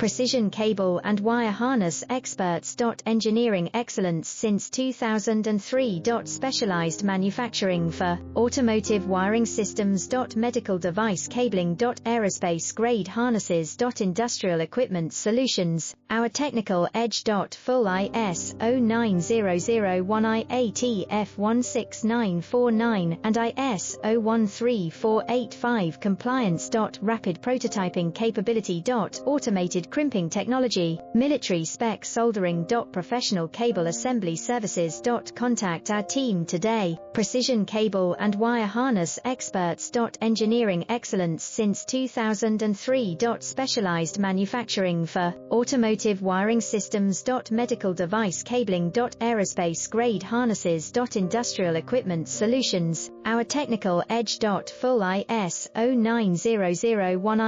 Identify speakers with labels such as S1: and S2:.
S1: precision cable and wire harness experts. Engineering excellence since 2003. Specialized manufacturing for automotive wiring systems. Medical device cabling. Aerospace grade harnesses. Industrial equipment solutions. Our technical edge. Full ISO 9001 IATF 16949 and ISO 13485 compliance. Rapid prototyping capability. Automated crimping technology, military spec soldering. Professional cable assembly services. Contact our team today. Precision cable and wire harness experts. Engineering excellence since 2003. Specialized manufacturing for automotive wiring systems. Medical device cabling. Aerospace grade harnesses. Industrial equipment solutions. Our technical edge. Full ISO 9001